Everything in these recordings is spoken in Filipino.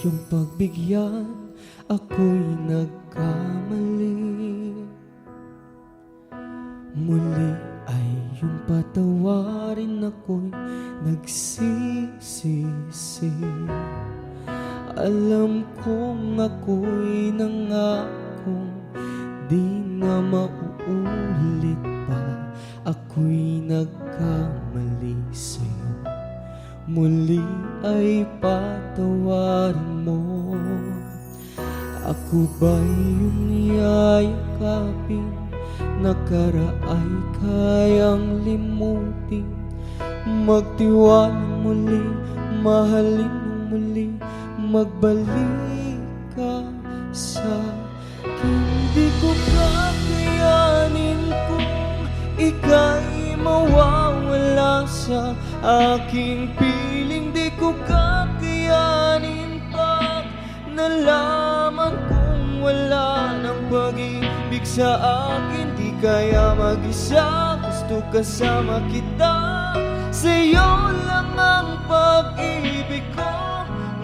iyong pagbigyan, ako'y nagkamali. Muli ay iyong patawarin, ako'y nagsisisi. Alam kong ako'y nangakong di na mauulit pa. Ako'y nagkamali sa'yo, muli ay patawarin mo. Ako ba'y iyong yayakapin, nakaraay kayang limutin? Magtiwala muli, mahalin mo muli, magbalik ka sa akin. Di ko kakayanin kung ika'y mawawala sa aking piling. Di ko kakayanin pag nalaman kong wala ng pag-ibig sa akin. Di kaya mag-isa, gusto kasama kita. Sa'yo lang ang pag-ibig ko.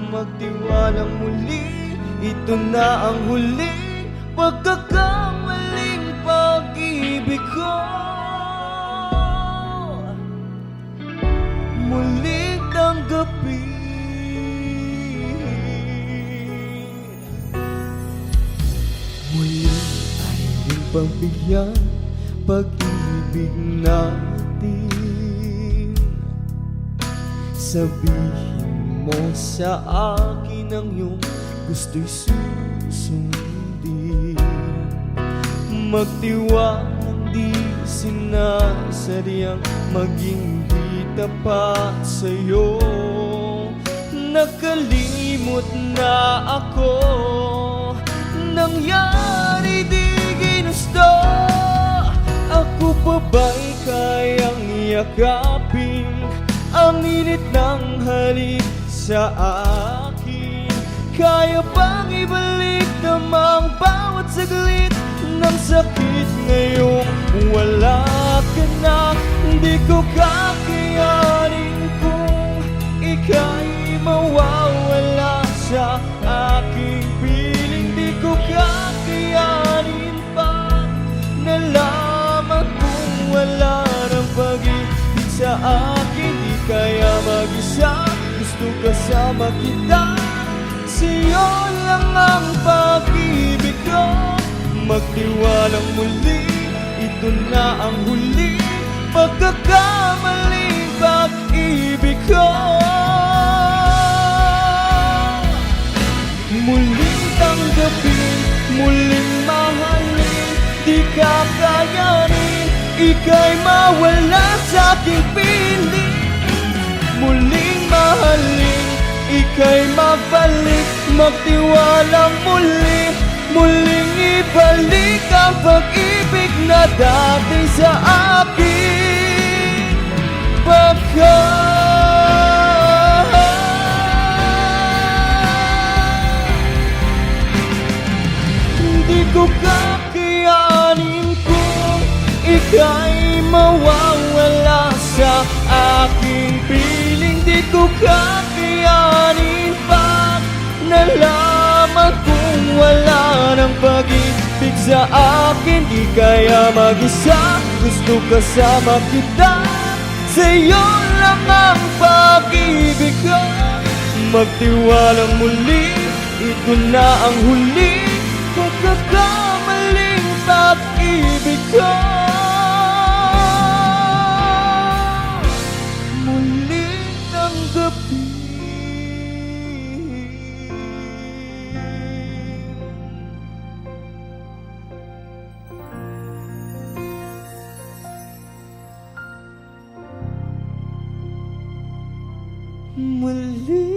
Magtiwalang muli, ito na ang huling pagkakamaling pag-ibig ko. Muling tanggapin, muli ay iyong pagbigyan, pag-ibig natin. Sabihin mo sa akin ang iyong gusto'y susundin. Magtiwalang di sinasadyang maging di tapat sa'yo. Nakalimot na ako, nangyari di ginusto. Ako pa ba'y kayang yakapin ang init ng halik sa akin? Kaya bang ibalik namang bawat saglit ng sakit ngayong wala ka na? Di ko kakayanin kung ika'y mawawala sa aking piling. Di ko kakayanin pa nalaman kung wala ng pag-ibig sa akin. Di kaya mag-isa, gusto kasama kita. Sa'yo lang ang pag-ibig ko. Magtiwalang muli, ito na ang huli pagkakamaling pag-ibig ko. Muling tanggapin, muling mahalin, di kakayanin ika'y mawala sa aking piling. Muling mahalin, ika'y magbalik, magtiwalang muli, muling ibalik ang pag-ibig na dati sa akin. Hindi ko kakayanin kung ika'y mawawala sa aking piling. Di ko kakayanin pag nalaman kung wala ng pag-ibig sa akin. Di kaya mag-isa, gusto kasama kita. Sa'yo lang ang pag-ibig ko. Magtiwalang muli, ito na ang huli pagkakamaling pag-ibig ko. Muling tanggapin, muli